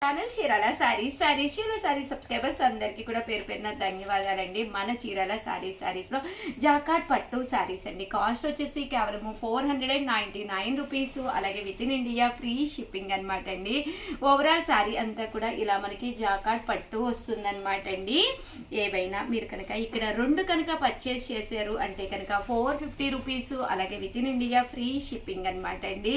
Channel Chirala sarees subscribers అందరికీ కూడా పేరు పేరున ధన్యవాదాలండి. మన చీరాల సారీస్ లో జాకాట్ పట్టు సారీస్ అండి. కాస్ట్ వచ్చేసి కేవలం 499 రూపీస్. అలాగే within India free shipping అనమాట అండి. ఓవరాల్ సారీ అంతా కూడా ఇలా మనకి జాకాట్ పట్టు వస్తుంది అనమాట అండి. ఏవైనా మీరు కనుక ఇక్కడ రెండు కనుక పర్చేస్ చేశారు అంటే కనుక 450 రూపీస్. అలాగే within India free shipping అనమాట అండి.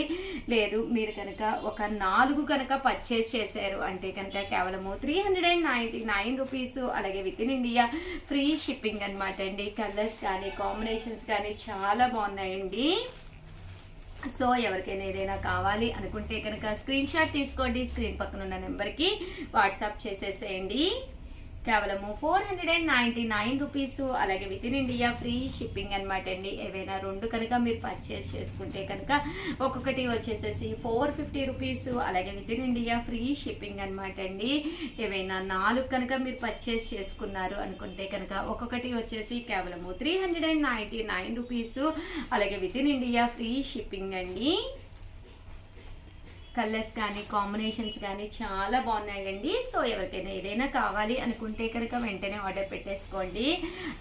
లేదు మీరు కనుక ఒక 4 కనుక పర్చేస్ చేశారు అంటే కనుక కేవలం 399 రూపీస్. అలాగే within India free shipping అనమాట అండి. కలర్స్ కానీ కాంబినేషన్స్ కానీ చాలా బాగున్నాయండి. సో ఎవరికైనా ఏదైనా కావాలి అనుకుంటే కనుక స్క్రీన్ షాట్ తీసుకోండి. స్క్రీన్ పక్కన ఉన్న నెంబర్కి వాట్సాప్ చేసేసేయండి. కేవలం 499 రూపీస్. అలాగే within India free shipping అనమాట అండి. ఏవైనా రెండు కనుక మీరు పర్చేస్ చేసుకుంటే కనుక ఒక్కొక్కటి వచ్చేసేసి 450 రూపీస్. అలాగే within India free shipping అనమాట అండి. ఏవైనా 4 కనుక మీరు పర్చేస్ చేసుకున్నారు అనుకుంటే కనుక ఒక్కొక్కటి వచ్చేసి కేవలం 399 రూపీస్. అలాగే within India free shipping అండి. కలర్స్ కానీ కాంబినేషన్స్ కానీ చాలా బాగున్నాయండి. సో ఎవరికైనా ఏదైనా కావాలి అనుకుంటే కనుక వెంటనే ఆర్డర్ పెట్టేసుకోండి.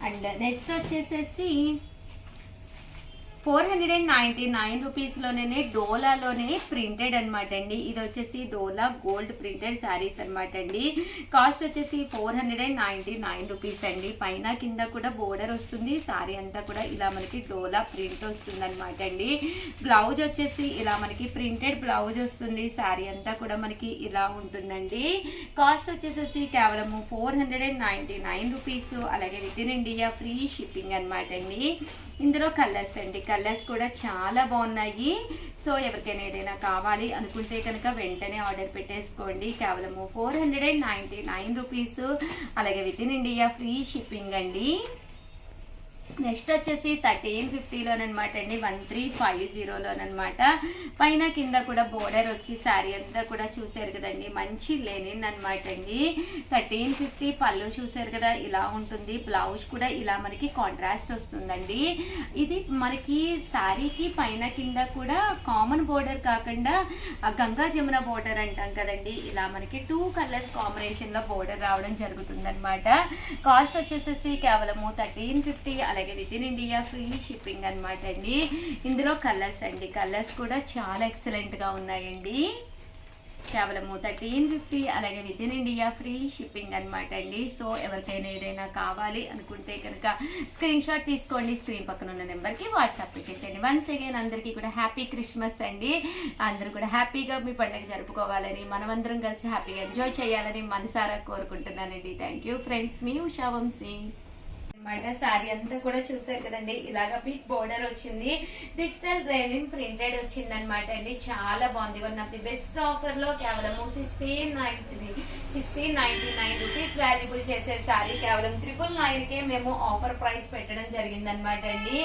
అండ్ నెక్స్ట్ వచ్చేసేసి 499 రూపీస్లోనే డోలాలోనే ప్రింటెడ్ అనమాట అండి. ఇది వచ్చేసి డోలా గోల్డ్ ప్రింటెడ్ శారీస్ అనమాట అండి. కాస్ట్ వచ్చేసి 499 రూపీస్ అండి. పైన కింద కూడా బోర్డర్ వస్తుంది. శారీ అంతా కూడా ఇలా మనకి డోలా ప్రింట్ వస్తుంది అనమాట అండి. బ్లౌజ్ వచ్చేసి ఇలా మనకి ప్రింటెడ్ బ్లౌజ్ వస్తుంది. శారీ అంతా కూడా మనకి ఇలా ఉంటుందండి. కాస్ట్ వచ్చేసేసి కేవలం 499 రూపీస్. అలాగే within India free shipping అనమాట అండి. ఇందులో కలర్స్ అండి. కలర్స్ కూడా చాలా బాగున్నాయి. సో ఎవరికైనా ఏదైనా కావాలి అనుకుంటే కనుక వెంటనే ఆర్డర్ పెట్టేసుకోండి. కేవలం 499 రూపీస్. అలాగే within India free shipping అండి. నెక్స్ట్ వచ్చేసి 1350లోనమాట అండి. 1350లోనమాట. పైన కింద కూడా బోర్డర్ వచ్చి శారీ అంతా కూడా చూసారు కదండి. మంచి లెనిన్ అనమాట అండి. 1350 పళ్ళు చూసారు కదా ఇలా ఉంటుంది. బ్లౌజ్ కూడా ఇలా మనకి కాంట్రాస్ట్ వస్తుందండి. ఇది మనకి శారీకి పైన కింద కూడా కామన్ బోర్డర్ కాకుండా గంగా జమున బోర్డర్ అంటాం కదండి. ఇలా మనకి 2 కలర్స్ కాంబినేషన్లో బోర్డర్ రావడం జరుగుతుందన్నమాట. కాస్ట్ వచ్చేసేసి కేవలం 1350. అలాగే within India free shipping అనమాట అండి. ఇందులో కలర్స్ అండి. కలర్స్ కూడా చాలా ఎక్సలెంట్గా ఉన్నాయండి. కేవలం 1350. అలాగే within India free shipping అనమాట అండి. సో ఎవరికైనా ఏదైనా కావాలి అనుకుంటే కనుక స్క్రీన్ షాట్ తీసుకోండి. స్క్రీన్ పక్కన ఉన్న నెంబర్కి వాట్సాప్ పెట్టేసేయండి. వన్స్ అగైన్ అందరికీ కూడా హ్యాపీ క్రిస్మస్ అండి. అందరూ కూడా హ్యాపీగా మీ పండుగ జరుపుకోవాలని మనమందరం కలిసి హ్యాపీగా ఎంజాయ్ చేయాలని మనసారా కోరుకుంటున్నానండి. Thank you friends. మీ ఉషా వంశీ అనమాట. శారీ అంతా కూడా చూసారు కదండి. ఇలాగా బిగ్ బోర్డర్ వచ్చింది. డిజిటల్ లెనిన్ ప్రింటెడ్ వచ్చింది అనమాట అండి. చాలా బాగుంది. One of the best offer లో కేవలం 1699 రూపీస్ వాల్యుబుల్ చేసే శారీ కేవలం 999కే మేము ఆఫర్ ప్రైస్ పెట్టడం జరిగింది అనమాట అండి.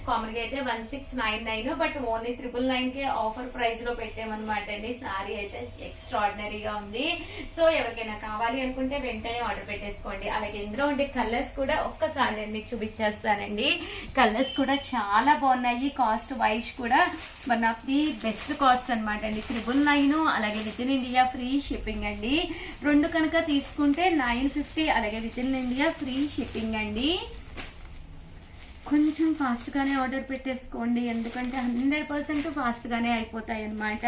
కామన్ గా అయితే 1699 బట్ ఓన్లీ 999కే ఆఫర్ ప్రైస్ లో పెట్టామన్నమాట అండి. శారీ అయితే ఎక్స్ట్రాడినరీగా ఉంది. సో ఎవరికైనా కావాలి అనుకుంటే వెంటనే ఆర్డర్ పెట్టేసుకోండి. అలాగే ఇందులో ఉండే కలర్స్ కూడా ఒక్కసారి నేను మీకు చూపించేస్తానండి. కలర్స్ కూడా చాలా బాగున్నాయి. కాస్ట్ వైజ్ కూడా one of the best cost అనమాట అండి. 999. అలాగే within India free shipping అండి. రెండు కనుక తీసుకుంటే 950. అలాగే within India free shipping అండి. కొంచెం ఫాస్ట్గానే ఆర్డర్ పెట్టేసుకోండి. ఎందుకంటే 100% ఫాస్ట్గానే అయిపోతాయి అన్నమాట.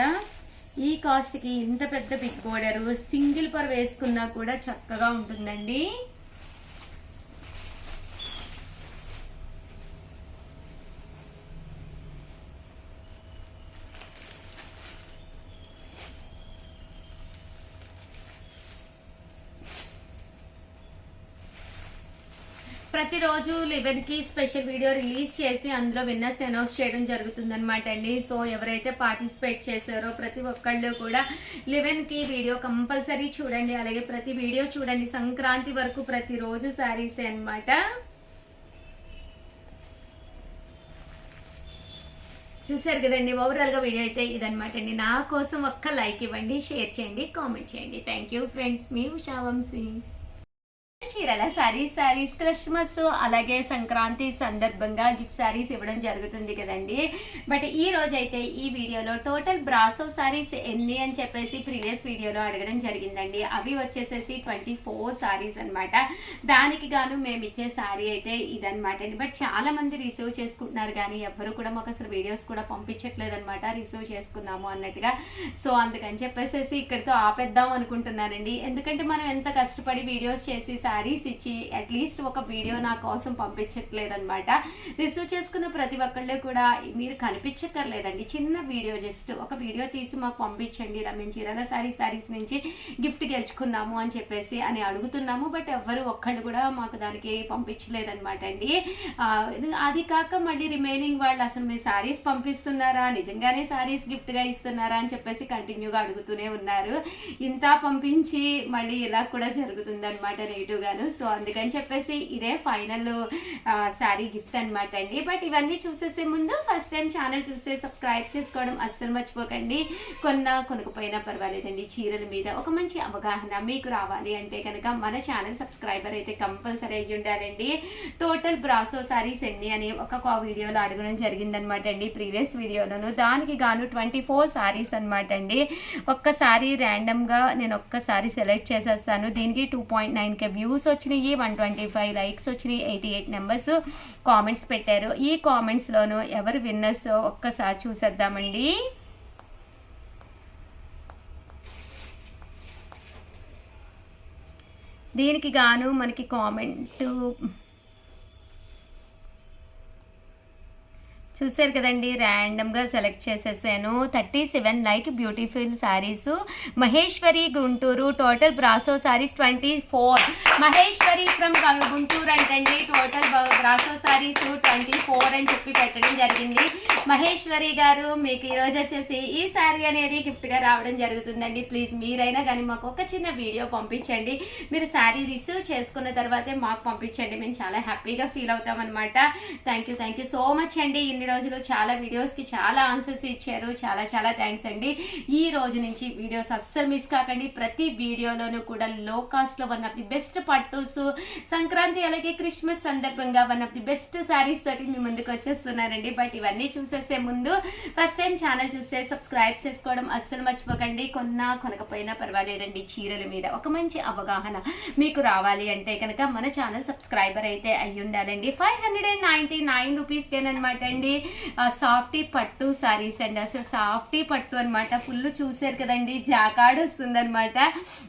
ఈ కాస్ట్కి ఇంత పెద్ద బిగ్ బోర్డర్ సింగిల్ పర్ వేసుకున్నా కూడా చక్కగా ఉంటుందండి. ప్రతిరోజు 11కి స్పెషల్ వీడియో రిలీజ్ చేసి అందులో విన్నర్స్ అనౌన్స్ చేయడం జరుగుతుంది అనమాట అండి. సో ఎవరైతే పార్టిసిపేట్ చేశారో ప్రతి ఒక్కళ్ళు కూడా 11కి వీడియో కంపల్సరీ చూడండి. అలాగే ప్రతి వీడియో చూడండి. సంక్రాంతి వరకు ప్రతిరోజు శారీస్ అనమాట. చూసారు కదండి. ఓవరాల్ గా వీడియో అయితే ఇదనమాట అండి. నా కోసం ఒక్క లైక్ ఇవ్వండి, షేర్ చేయండి, కామెంట్ చేయండి. Thank you friends. మీ ఉషా వంశీ. చీరల సారీస్ క్రిస్మస్ అలాగే సంక్రాంతి సందర్భంగా గిఫ్ట్ సారీస్ ఇవ్వడం జరుగుతుంది కదండి. బట్ ఈ రోజు అయితే ఈ వీడియోలో టోటల్ బ్రాసో సారీస్ ఎన్ని అని చెప్పేసి ప్రీవియస్ వీడియోలో అడగడం జరిగిందండి. అవి వచ్చేసేసి 24 సారీస్ అనమాట. దానికి గాను మేము ఇచ్చే సారీ అయితే ఇదనమాట అండి. బట్ చాలా మంది రిసీవ్ చేసుకుంటున్నారు కానీ ఎవరు కూడా మాకు అసలు వీడియోస్ కూడా పంపించట్లేదు అనమాట, రిసీవ్ చేసుకుందాము అన్నట్టుగా. సో అందుకని చెప్పేసి ఇక్కడితో ఆపేద్దాం అనుకుంటున్నానండి. ఎందుకంటే మనం ఎంత కష్టపడి వీడియోస్ చేసి సారీస్ ఇచ్చి అట్లీస్ట్ ఒక వీడియో నా కోసం పంపించట్లేదు అనమాట. రిసీవ్ చేసుకున్న ప్రతి ఒక్కళ్ళు కూడా మీరు కనిపించక్కర్లేదండి, చిన్న వీడియో జస్ట్ ఒక వీడియో తీసి మాకు పంపించండి, మేము చీరల సారీస్ నుంచి గిఫ్ట్ గెలుచుకున్నాము అని చెప్పేసి అని అడుగుతున్నాము. బట్ ఎవ్వరు ఒక్కళ్ళు కూడా మాకు దానికి పంపించలేదన్నమాట అండి. అది కాక మళ్ళీ రిమైనింగ్ వాళ్ళు అసలు మీరు సారీస్ పంపిస్తున్నారా, నిజంగానే సారీస్ గిఫ్ట్గా ఇస్తున్నారా అని చెప్పేసి కంటిన్యూగా అడుగుతూనే ఉన్నారు. ఇంత పంపించి మళ్ళీ ఇలా కూడా జరుగుతుంది అనమాట నెగిటివ్గాను. సో అందుకని చెప్పేసి ఇదే ఫైనల్ శారీ గిఫ్ట్ అనమాట అండి. బట్ ఇవన్నీ చూసేసే ముందు ఫస్ట్ టైం ఛానల్ చూస్తే సబ్స్క్రైబ్ చేసుకోవడం అస్సలు మర్చిపోకండి. కొనకపోయినా పర్వాలేదండి, చీరల మీద ఒక మంచి అవగాహన మీకు రావాలి అంటే కనుక మన ఛానల్ సబ్స్క్రైబర్ అయితే కంపల్సరీ అయ్యి ఉండాలండి. టోటల్ బ్రాసో సారీస్ ఎన్ని అని ఒక వీడియోలో అడగడం జరిగిందనమాట అండి, ప్రీవియస్ వీడియోలోను. దానికి గాను 24 సారీస్ అనమాట అండి. ఒక్కసారి ర్యాండమ్గా నేను ఒక్కసారి సెలెక్ట్ చేసేస్తాను. దీనికి 2.9K వ్యూస్ వచ్చినాయి, 125 లైక్స్ వచ్చినాయి, 88 నెంబర్స్ కామెంట్స్ పెట్టారు. ఈ కామెంట్స్లోను ఎవరు విన్నర్స్ ఒక్కసారి చూసేద్దామండి. దీనికి గాను మనకి కామెంట్ చూసారు కదండి, ర్యాండమ్గా సెలెక్ట్ చేసేసాను. 37 like beautiful saris. Maheshwari Guntur total brasso saris 24. Maheshwari from Guntur అంటండి. టోటల్ బ్రాసో శారీస్ 24 అని చెప్పి పెట్టడం జరిగింది. మహేశ్వరి గారు మీకు ఈరోజు వచ్చేసి ఈ శారీ అనేది గిఫ్ట్గా రావడం జరుగుతుందండి. ప్లీజ్ మీరైనా కానీ మాకు ఒక చిన్న వీడియో పంపించండి. మీరు శారీ రిసీవ్ చేసుకున్న తర్వాతే మాకు పంపించండి, మేము చాలా హ్యాపీగా ఫీల్ అవుతాం అనమాట. థ్యాంక్ యూ సో మచ్ అండి. ఇన్ని రోజులు చాలా వీడియోస్కి చాలా ఆన్సర్స్ ఇచ్చారు, చాలా థ్యాంక్స్ అండి. ఈ రోజు నుంచి వీడియోస్ అస్సలు మిస్ కాకండి. ప్రతి వీడియోలోనూ కూడా లో కాస్ట్లో వన్ ఆఫ్ ది బెస్ట్ పట్టుస్, సంక్రాంతి అలాగే క్రిస్మస్ సందర్భంగా one of the best saris తోటి మీ ముందుకు వచ్చేస్తున్నానండి. బట్ ఇవన్నీ చూసేసే ముందు ఫస్ట్ టైం ఛానల్ చూస్తే సబ్స్క్రైబ్ చేసుకోవడం అస్సలు మర్చిపోకండి. కొనకపోయినా పర్వాలేదండి, చీరల మీద ఒక మంచి అవగాహన మీకు రావాలి అంటే కనుక మన ఛానల్ సబ్స్క్రైబర్ అయితే అయ్యి ఉండాలండి. 599 రూపీస్కేనమాట అండి. సాఫ్టీ పట్టు సారీస్ అండి. అసలు సాఫ్టీ పట్టు అనమాట. ఫుల్ చూసారు కదండి, జాకాడ్ వస్తుంది అనమాట.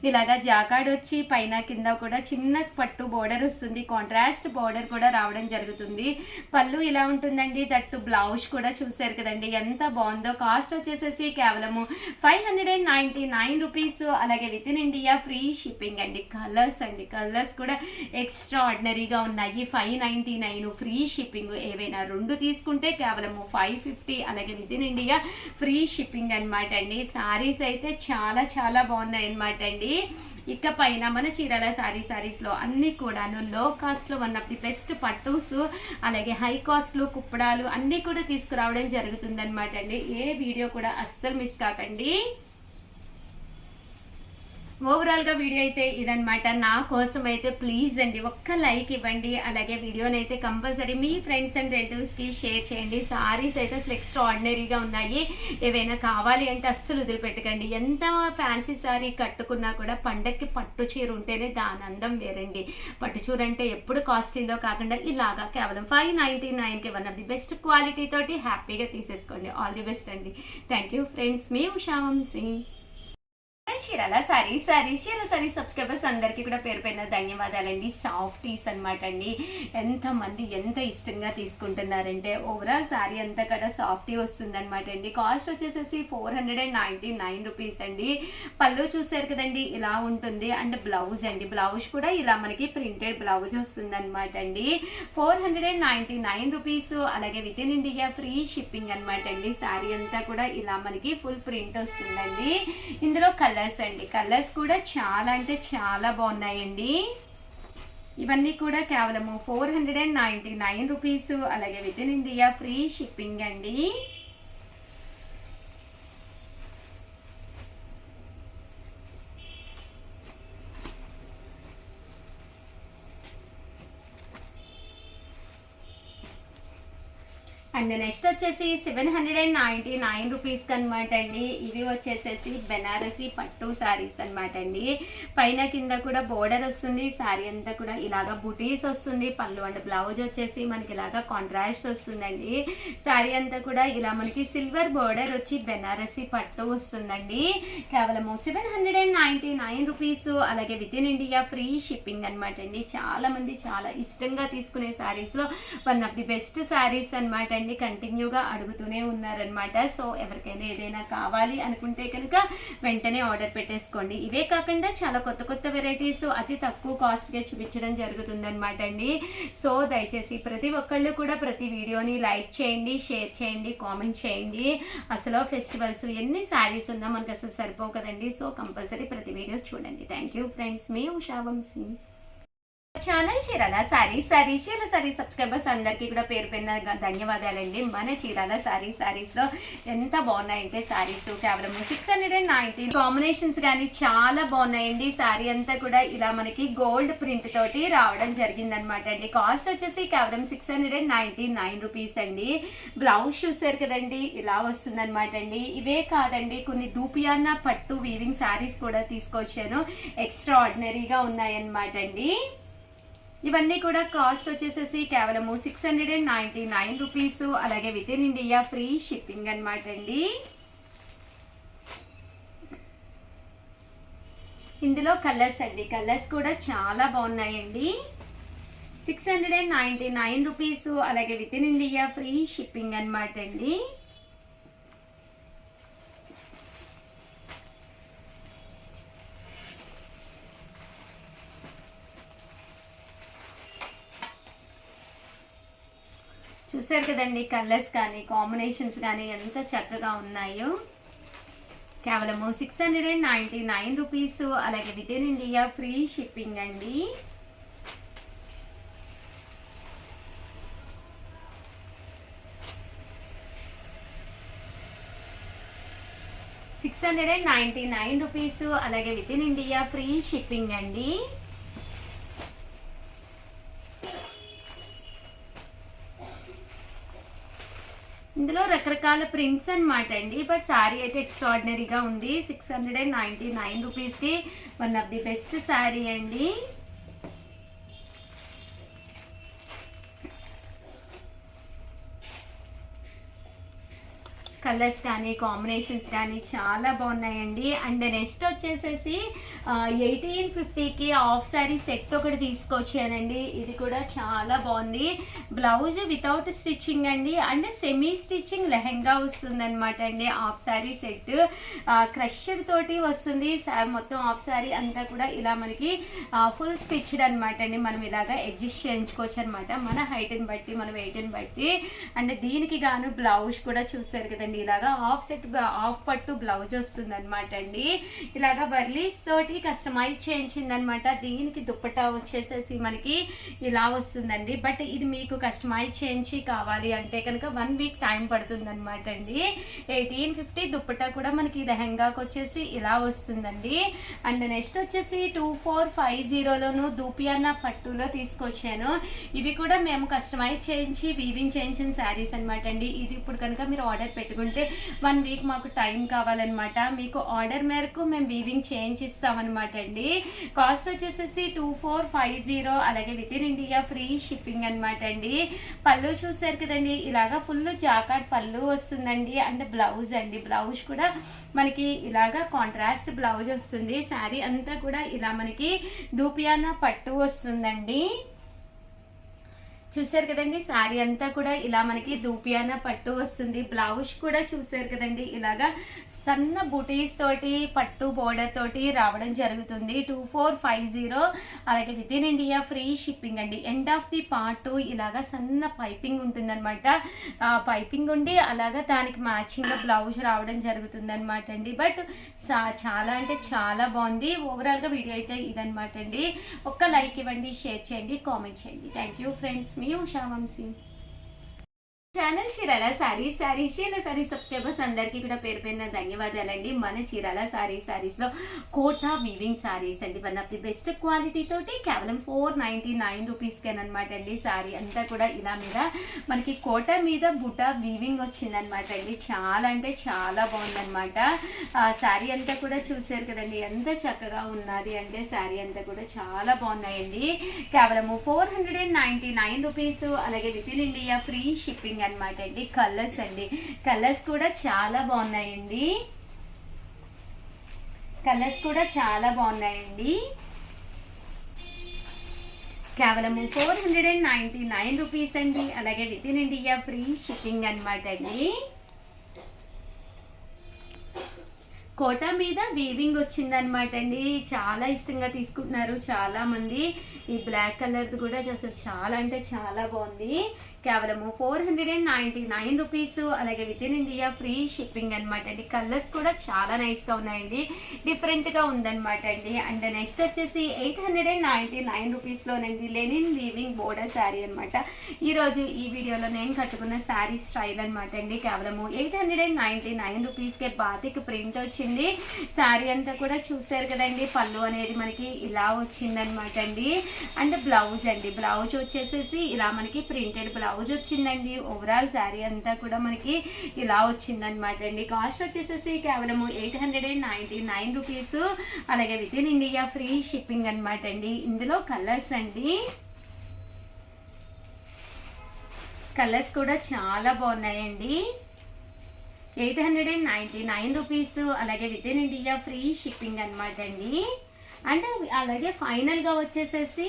ఇలాగా జాకాడ్ వచ్చి పైన కింద కూడా చిన్న పట్టు బోర్డర్ వస్తుంది, కాంట్రాస్ట్ బోర్డర్ కూడా రావడం జరుగుతుంది. పళ్ళు ఇలా ఉంటుందండి. దట్టు బ్లౌజ్ కూడా చూసారు కదండి ఎంత బాగుందో. కాస్ట్ వచ్చేసేసి కేవలము 599 రూపీస్. అలాగే within India free shipping అండి. కలర్స్ కూడా ఎక్స్ట్రా ఆర్డినరీగా ఉన్నాయి. 599 ఫ్రీ షిప్పింగ్. ఏవైనా 2 తీసుకుంటే కేవలము 550. అలాగే within India free shipping అనమాట అండి. సారీస్ అయితే చాలా బాగున్నాయి అనమాట అండి. ఇకపైన మన చీరల సారీస్లో అన్నీ కూడాను లో కాస్ట్లో వన్ ఆఫ్ ది బెస్ట్ పట్టూస్ అలాగే హై కాస్ట్లు కుప్పడాలు అన్నీ కూడా తీసుకురావడం జరుగుతుందన్నమాట అండి. ఏ వీడియో కూడా అస్సలు మిస్ కాకండి. ఓవరాల్గా వీడియో అయితే ఇదనమాట. నా కోసం అయితే ప్లీజ్ అండి ఒక్క లైక్ ఇవ్వండి. అలాగే వీడియోని అయితే కంపల్సరీ మీ ఫ్రెండ్స్ అండ్ రిలేటివ్స్కి షేర్ చేయండి. సారీస్ అయితే అసలు ఎక్స్ట్రా ఆర్డినరీగా ఉన్నాయి. ఏవైనా కావాలి అంటే అస్సలు వదిలిపెట్టకండి. ఎంత ఫ్యాన్సీ సారీ కట్టుకున్నా కూడా పండక్కి పట్టు చీర ఉంటేనే దాని అందం వేరండి. పట్టు చీర అంటే ఎప్పుడు కాస్ట్లీలో కాకుండా ఇలాగా కేవలం 599కి one of the best quality తోటి హ్యాపీగా తీసేసుకోండి. ఆల్ ది బెస్ట్ అండి. థ్యాంక్ యూ ఫ్రెండ్స్, మీ ఉషా వంశీ. చీరల సారీస్ సబ్స్క్రైబర్స్ అందరికీ కూడా పేరు పైన ధన్యవాదాలండి. సాఫ్టీస్ అనమాట అండి. ఎంతమంది ఎంత ఇష్టంగా తీసుకుంటున్నారంటే ఓవరాల్ సారీ అంతా కూడా సాఫ్టీ వస్తుంది అనమాట అండి. కాస్ట్ వచ్చేసేసి 499 రూపీస్ అండి. పళ్ళు చూసారు కదండి ఇలా ఉంటుంది. అండ్ బ్లౌజ్ అండి, బ్లౌజ్ కూడా ఇలా మనకి ప్రింటెడ్ బ్లౌజ్ వస్తుంది అనమాట అండి. 499 రూపీస్. అలాగే within India free shipping అనమాట అండి. సారీ అంతా కూడా ఇలా మనకి ఫుల్ ప్రింట్ వస్తుందండి. ఇందులో కలర్స్ కూడా చాలా అంటే చాలా బాగున్నాయండి. ఇవన్నీ కూడా కేవలము 499 రూపీస్. అలాగే within India free shipping అండి. అండ్ నెక్స్ట్ వచ్చేసి 799 రూపీస్కి అనమాట అండి. ఇవి వచ్చేసేసి బెనారసీ పట్టు శారీస్ అనమాట అండి. పైన కింద కూడా బోర్డర్ వస్తుంది, శారీ అంతా కూడా ఇలాగా బుటీస్ వస్తుంది. పళ్ళు అండ్ బ్లౌజ్ వచ్చేసి మనకి ఇలాగా కాంట్రాస్ట్ వస్తుందండి. శారీ అంతా కూడా ఇలా మనకి సిల్వర్ బోర్డర్ వచ్చి బెనారసీ పట్టు వస్తుందండి. కేవలము 799 రూపీస్. అలాగే within India free shipping అనమాట అండి. చాలా మంది చాలా ఇష్టంగా తీసుకునే శారీస్లో one of the best saris అనమాట అండి. కంటిన్యూగా అడుగుతూనే ఉన్నారనమాట. సో ఎవరికైనా ఏదైనా కావాలి అనుకుంటే కనుక వెంటనే ఆర్డర్ పెట్టేసుకోండి. ఇవే కాకుండా చాలా కొత్త కొత్త వెరైటీస్ అతి తక్కువ కాస్ట్గా చూపించడం జరుగుతుంది అనమాట అండి. సో దయచేసి ప్రతి ఒక్కళ్ళు కూడా ప్రతి వీడియోని లైక్ చేయండి, షేర్ చేయండి, కామెంట్ చేయండి. అసలు ఫెస్టివల్స్ ఎన్ని శారీస్ ఉన్నా మనకు అసలు సరిపోవు కదండి. సో కంపల్సరీ ప్రతి వీడియో చూడండి. థ్యాంక్ యూ ఫ్రెండ్స్, మీ ఉషా వంశీ. ఛానల్ చీరాల సారీస్ సబ్స్క్రైబర్స్ అందరికీ కూడా పేరు పేరున ధన్యవాదాలండి. మన చీరాల సారీస్లో ఎంత బాగున్నాయంటే శారీస్ కేవలం 690 కాంబినేషన్స్ కానీ చాలా బాగున్నాయండి. శారీ అంతా కూడా ఇలా మనకి గోల్డ్ ప్రింట్ తోటి రావడం జరిగిందనమాట అండి. కాస్ట్ వచ్చేసి కేవలం 699 రూపీస్ అండి. బ్లౌజ్ చూసారు కదండి, ఇలా వస్తుందన్నమాట అండి. ఇవే కాదండి, కొన్ని దూపియాన్న పట్టు వీవింగ్ శారీస్ కూడా తీసుకొచ్చాను. ఎక్స్ట్రా ఆర్డినరీగా ఉన్నాయన్నమాట అండి. ఇవన్నీ కూడా కాస్ట్ వచ్చేసేసి కేవలము 699 రూపీస్. అలాగే within India free shipping అనమాట అండి. ఇందులో కలర్స్ అండి, కలర్స్ కూడా చాలా బాగున్నాయండి. 699 రూపీస్. అలాగే within India free shipping అనమాట అండి. చూసారు కదండి, కలర్స్ కానీ కాంబినేషన్స్ కానీ ఎంత చక్కగా ఉన్నాయో. కేవలము 699 రూపీస్. అలాగే within India free shipping అండి. రూపీస్. అలాగే within India free shipping అండి. ఇందులో రకరకాల ప్రింట్స్ అనమాట అండి. బట్ శారీ అయితే ఎక్స్ట్రాడినరీగా ఉంది. 699 రూపీస్కి one of the best sari అండి. కలర్స్ కానీ కాంబినేషన్స్ కానీ చాలా బాగున్నాయండి. అండ్ నెక్స్ట్ వచ్చేసేసి 1850కి హాఫ్ శారీ సెట్ ఒకటి తీసుకొచ్చానండి. ఇది కూడా చాలా బాగుంది. బ్లౌజ్ వితౌట్ స్టిచ్చింగ్ అండి, అండ్ సెమీ స్టిచ్చింగ్ లెహెంగా వస్తుంది అనమాట అండి. హాఫ్ శారీ సెట్ క్రషర్ తోటి వస్తుంది. మొత్తం హాఫ్ శారీ అంతా కూడా ఇలా మనకి ఫుల్ స్టిచ్డ్ అనమాట అండి. మనం ఇలాగా అడ్జస్ట్ చేయించుకోవచ్చు అనమాట, మన హైట్ని బట్టి, మన వెయిట్ని బట్టి. అండ్ దీనికి గాను బ్లౌజ్ కూడా చూసారు కదండి, ఇలాగా హాఫ్ పట్టు బ్లౌజ్ వస్తుంది అనమాట అండి. ఇలాగా బర్లీస్ తోటి కస్టమైజ్ చేయించింది అనమాట. దీనికి దుప్పటా వచ్చేసేసి మనకి ఇలా వస్తుందండి. బట్ ఇది మీకు కస్టమైజ్ చేయించి కావాలి అంటే కనుక 1 వీక్ టైం పడుతుంది అనమాట అండి. 1850 దుప్పటా కూడా మనకి లెహంగాకి వచ్చేసి ఇలా వస్తుందండి. అండ్ నెక్స్ట్ వచ్చేసి 2450లోను దూపియానా పట్టులో తీసుకొచ్చాను. ఇవి కూడా మేము కస్టమైజ్ చేయించి వీవింగ్ చేయించిన శారీస్ అనమాట అండి. ఇది ఇప్పుడు కనుక మీరు ఆర్డర్ పెట్టుకుంటే 1 వీక్ మాకు టైం కావాలన్నమాట. మీకు ఆర్డర్ మేరకు మేము వీవింగ్ చేయించిస్తామన్నమాట అండి. కాస్ట్ వచ్చేసేసి 2450. అలాగే within India free shipping అనమాట అండి. పళ్ళు చూసారు కదండి, ఇలాగా ఫుల్ జాకాట్ పళ్ళు వస్తుందండి. అండ్ బ్లౌజ్ అండి, బ్లౌజ్ కూడా మనకి ఇలాగా కాంట్రాస్ట్ బ్లౌజ్ వస్తుంది. శారీ అంతా కూడా ఇలా మనకి దూపియానా పట్టు వస్తుందండి. చూసారు కదండి, శారీ అంతా కూడా ఇలా మనకి దూపియానా పట్టు వస్తుంది. బ్లౌజ్ కూడా చూసారు కదండి, ఇలాగా సన్న బుటీస్ తోటి పట్టు బోర్డర్ తోటి రావడం జరుగుతుంది. 2450. అలాగే within India free shipping అండి. ఎండ్ ఆఫ్ ది పార్ట్ ఇలాగా సన్న పైపింగ్ ఉంటుందన్నమాట. పైపింగ్ ఉండి అలాగా దానికి మ్యాచింగ్గా బ్లౌజ్ రావడం జరుగుతుంది అనమాట అండి. బట్ చాలా అంటే చాలా బాగుంది. ఓవరాల్గా వీడియో అయితే ఇదనమాట అండి. ఒక్క లైక్ ఇవ్వండి, షేర్ చేయండి, కామెంట్ చేయండి. థ్యాంక్ యూ ఫ్రెండ్స్, మీ ఉషా వంశీ. ఛానల్ చీరాల చీరాల సబ్స్క్రైబర్స్ అందరికీ కూడా పేరు పేరున ధన్యవాదాలండి. మన చీరాల సారీస్ లో కోటా వీవింగ్ సారీస్ అండి. One of the best quality తోటి కేవలం 499 రూపీస్కి అనమాట అండి. సారీ అంతా కూడా ఇలా మీద మనకి కోటా మీద బుట్ట వీవింగ్ వచ్చిందనమాట అండి. చాలా అంటే చాలా బాగుందనమాట. సారీ అంతా కూడా చూసారు కదండి ఎంత చక్కగా ఉన్నది అంటే సారీ అంతా కూడా చాలా బాగున్నాయండి. కేవలము 499 రూపీస్. అలాగే within India free shipping అనమాట అండి. కలర్స్ అండి, కలర్స్ కూడా చాలా బాగున్నాయండి. కలర్స్ కూడా చాలా బాగున్నాయండి. కేవలము 499 రూపీస్ అండి. అలాగే within India free shipping అనమాట అండి. కోటా మీద వీవింగ్ వచ్చిందనమాట అండి. చాలా ఇష్టంగా తీసుకుంటున్నారు చాలా మంది. ఈ బ్లాక్ కలర్ కూడా అసలు చాలా అంటే చాలా బాగుంది. కేవలము 499 రూపీస్. అలాగే within India free shipping అనమాట అండి. కలర్స్ కూడా చాలా నైస్గా ఉన్నాయండి, డిఫరెంట్గా ఉందన్నమాట అండి. అండ్ నెక్స్ట్ వచ్చేసి 899 రూపీస్లోనండి లెనిన్ వీవింగ్ బోర్డర్ శారీ అనమాట. ఈరోజు ఈ వీడియోలో నేను కట్టుకున్న శారీ స్టైల్ అనమాట అండి. కేవలము 899 రూపీస్కే బాతిక్ ప్రింట్ వచ్చింది. శారీ అంతా కూడా చూసారు కదండి. పళ్ళు అనేది మనకి ఇలా వచ్చిందనమాట అండి. అండ్ బ్లౌజ్ అండి, బ్లౌజ్ వచ్చేసేసి ఇలా మనకి ప్రింటెడ్ బ్లౌజ్ వచ్చిందండి. ఓవరాల్ శారీ అంతా కూడా మనకి ఇలా వచ్చిందనమాట అండి. కాస్ట్ వచ్చేసేసి కేవలము 899 రూపీస్. అలాగే within India free shipping అనమాట అండి. ఇందులో కలర్స్ అండి, కలర్స్ కూడా చాలా బాగున్నాయండి. 899 రూపీస్. అలాగే within India free shipping అనమాట అండి. అండ్ అలాగే ఫైనల్గా వచ్చేసేసి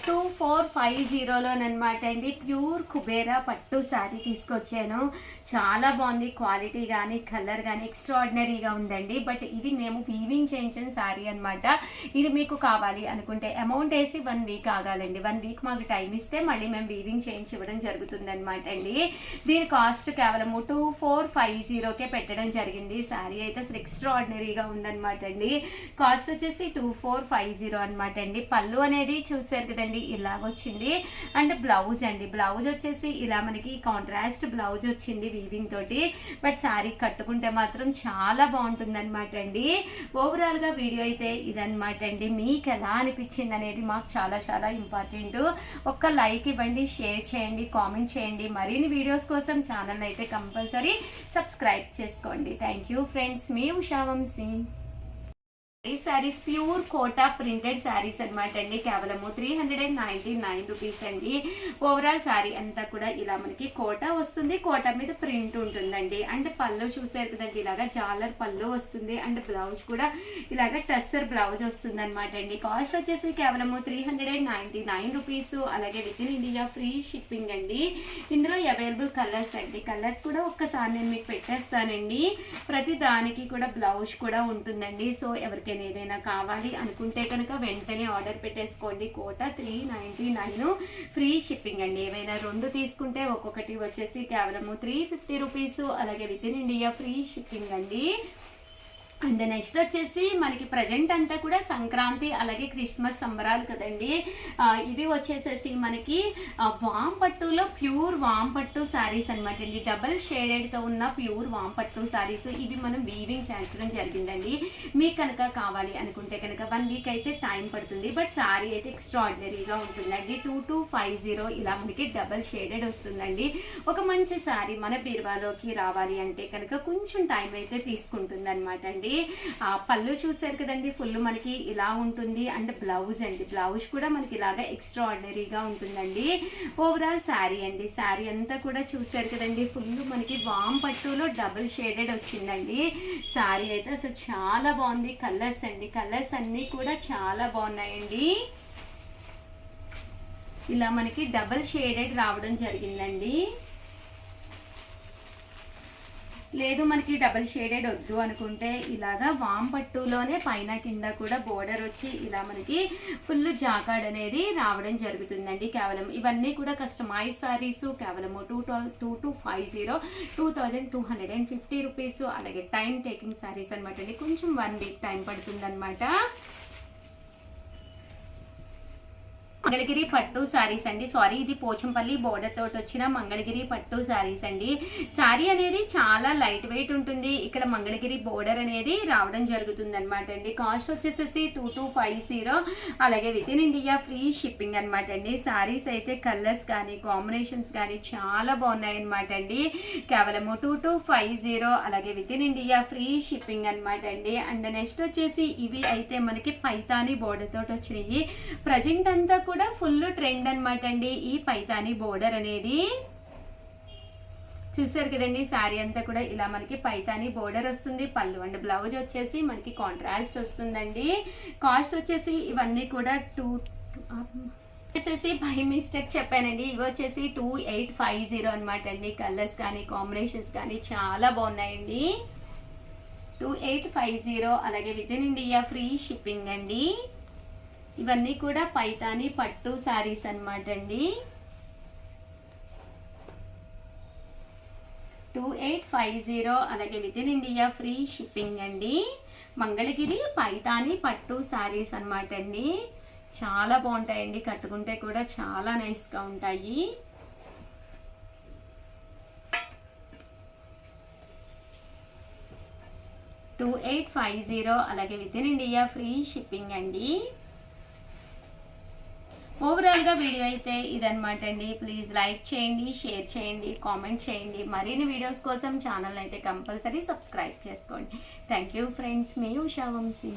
2450లోనమాట అండి ప్యూర్ కుబేరా పట్టు శారీ తీసుకొచ్చాను. చాలా బాగుంది, క్వాలిటీ కానీ కలర్ కానీ ఎక్స్ట్రాడినరీగా ఉందండి. బట్ ఇది మేము వీవింగ్ చేయించిన శారీ అనమాట. ఇది మీకు కావాలి అనుకుంటే అమౌంట్ వేసి 1 వీక్ ఆగాలండి. 1 వీక్ మాకు టైం ఇస్తే మళ్ళీ మేము వీవింగ్ చేయించి ఇవ్వడం జరుగుతుంది అనమాట అండి. దీని కాస్ట్ కేవలము 2450కే పెట్టడం జరిగింది. శారీ అయితే అసలు ఎక్స్ట్రాడినరీగా ఉందన్నమాట అండి. కాస్ట్ వచ్చేసి 2450 అనమాట అండి. పళ్ళు అనేది చూసారు కదండి ఇలాగొచ్చింది. అండ్ బ్లౌజ్ అండి, బ్లౌజ్ వచ్చేసి ఇలా మనకి కాంట్రాస్ట్ బ్లౌజ్ వచ్చింది వీవింగ్ తోటి. బట్ శారీ కట్టుకుంటే మాత్రం చాలా బాగుంటుంది అనమాట అండి. ఓవరాల్ గా వీడియో అయితే ఇదనమాట అండి. మీకు ఎలా అనిపించింది అనేది మాకు చాలా చాలా ఇంపార్టెంట్. ఒక్క లైక్ ఇవ్వండి, షేర్ చేయండి, కామెంట్ చేయండి. మరిన్ని వీడియోస్ కోసం ఛానల్ అయితే కంపల్సరీ సబ్స్క్రైబ్ చేసుకోండి. థ్యాంక్ యూ ఫ్రెండ్స్, మీ ఉషా వంశీ. ఈ శారీస్ ప్యూర్ కోటా ప్రింటెడ్ శారీస్ అనమాట అండి. కేవలము 399 రూపీస్ అండి. ఓవరాల్ శారీ అంతా కూడా ఇలా మనకి కోటా వస్తుంది, కోటా మీద ప్రింట్ ఉంటుందండి. అండ్ పళ్ళు చూసారు కదండి ఇలాగా జాలర్ పళ్ళు వస్తుంది. అండ్ బ్లౌజ్ కూడా ఇలాగ టస్సర్ బ్లౌజ్ వస్తుంది అనమాట అండి. కాస్ట్ వచ్చేసి కేవలము 399 రూపీస్. అలాగే within India free shipping అండి. ఇందులో అవైలబుల్ కలర్స్ అండి, కలర్స్ కూడా ఒక్కసారి నేను మీకు పెట్టేస్తానండి. ప్రతి దానికి కూడా బ్లౌజ్ కూడా ఉంటుందండి. సో ఎవరికైనా ఏదైనా కావాలి అనుకుంటే కనుక వెంటనే ఆర్డర్ పెట్టేసుకోండి. కోటా 399 ఫ్రీ షిప్పింగ్ అండి. ఏమైనా 2 తీసుకుంటే ఒక్కొక్కటి వచ్చేసి కేవలము 350 రూపీస్. అలాగే within India free shipping అండి. అండ్ నెక్స్ట్ వచ్చేసి మనకి ప్రజెంట్ అంతా కూడా సంక్రాంతి అలాగే క్రిస్మస్ సంబరాలు కదండి. ఇవి వచ్చేసేసి మనకి వామ్ పట్టులో ప్యూర్ వామ్ పట్టు శారీస్ అనమాట అండి. డబల్ షేడెడ్తో ఉన్న ప్యూర్ వామ్ పట్టు శారీస్. ఇవి మనం వీవింగ్ చేయించడం జరిగిందండి. మీకు కనుక కావాలి అనుకుంటే కనుక 1 వీక్ అయితే టైం పడుతుంది. బట్ శారీ అయితే ఎక్స్ట్రాడినరీగా ఉంటుందండి. 2250 ఇలా మనకి డబల్ షేడెడ్ వస్తుందండి. ఒక మంచి శారీ మన బీరువాలోకి రావాలి అంటే కనుక కొంచెం టైం అయితే తీసుకుంటుంది అనమాట అండి. పళ్ళు చూసారు కదండి ఫుల్ మనకి ఇలా ఉంటుంది. అండ్ బ్లౌజ్ అండి, బ్లౌజ్ కూడా మనకి ఇలాగా ఎక్స్ట్రాడినరీగా ఉంటుందండి. ఓవరాల్ శారీ అండి, శారీ అంతా కూడా చూసారు కదండి ఫుల్ మనకి వామ్ పట్టులో డబుల్ షేడెడ్ వచ్చిందండి. శారీ అయితే అసలు చాలా బాగుంది. కలర్స్ అండి, కలర్స్ అన్నీ కూడా చాలా బాగున్నాయండి. ఇలా మనకి డబుల్ షేడెడ్ రావడం జరిగిందండి. లేదు మనకి డబుల్ షేడెడ్ వద్దు అనుకుంటే ఇలాగా వామ్ పట్టులోనే పైన కింద కూడా బోర్డర్ వచ్చి ఇలా మనకి ఫుల్ జాకాడ్ అనేది రావడం జరుగుతుందండి. కేవలం ఇవన్నీ కూడా కస్టమైజ్ సారీస్. కేవలము 2250 రూపీస్. అలాగే టైం టేకింగ్ సారీస్ అనమాట అండి. కొంచెం 1 వీక్ టైం పడుతుంది అనమాట. మంగళగిరి పట్టు శారీస్ అండి. సారీ, ఇది పోచంపల్లి బోర్డర్ తోటి వచ్చిన మంగళగిరి పట్టు శారీస్ అండి. శారీ అనేది చాలా లైట్ వెయిట్ ఉంటుంది. ఇక్కడ మంగళగిరి బోర్డర్ అనేది రావడం జరుగుతుంది అనమాట అండి. కాస్ట్ వచ్చేసేసి 2250, అలాగే within India free shipping అనమాట అండి. శారీస్ అయితే కలర్స్ కానీ కాంబినేషన్స్ కానీ చాలా బాగున్నాయి అనమాట అండి. కేవలము 2250, అలాగే within India free shipping అనమాట అండి. అండ్ నెక్స్ట్ వచ్చేసి ఇవి అయితే మనకి పైతాని బోర్డర్ తోటి వచ్చినాయి. ప్రజెంట్ అంతా కూడా ఫుల్ ట్రెండ్ అనమాట అండి ఈ పైతాని బోర్డర్ అనేది. చూసారు కదండి, శారీ అంతా కూడా ఇలా మనకి పైతాని బోర్డర్ వస్తుంది. పళ్ళు అండ్ బ్లౌజ్ వచ్చేసి మనకి కాంట్రాస్ట్ వస్తుందండి. కాస్ట్ వచ్చేసి ఇవన్నీ కూడా వచ్చేసి బై మిస్టేక్ చెప్పానండి. ఇవి వచ్చేసి 2850 అనమాట అండి. కలర్స్ కానీ కాంబినేషన్స్ కానీ చాలా బాగున్నాయండి. 2850, అలాగే within India free shipping అండి. ఇవన్నీ కూడా పైతాని పట్టు శారీస్ అనమాట అండి. 2850, అలాగే within India free shipping అండి. మంగళగిరి పైతాని పట్టు శారీస్ అనమాట అండి. చాలా బాగుంటాయండి, కట్టుకుంటే కూడా చాలా నైస్గా ఉంటాయి. $2850, అలాగే within India free shipping అండి. ఓవరాల్గా వీడియో అయితే ఇదనమాట అండి. ప్లీజ్ లైక్ చేయండి, షేర్ చేయండి, కామెంట్ చేయండి. మరిన్ని వీడియోస్ కోసం ఛానల్ అయితే కంపల్సరీ సబ్స్క్రైబ్ చేసుకోండి. థ్యాంక్ యూ ఫ్రెండ్స్, మీ ఉషా వంశీ.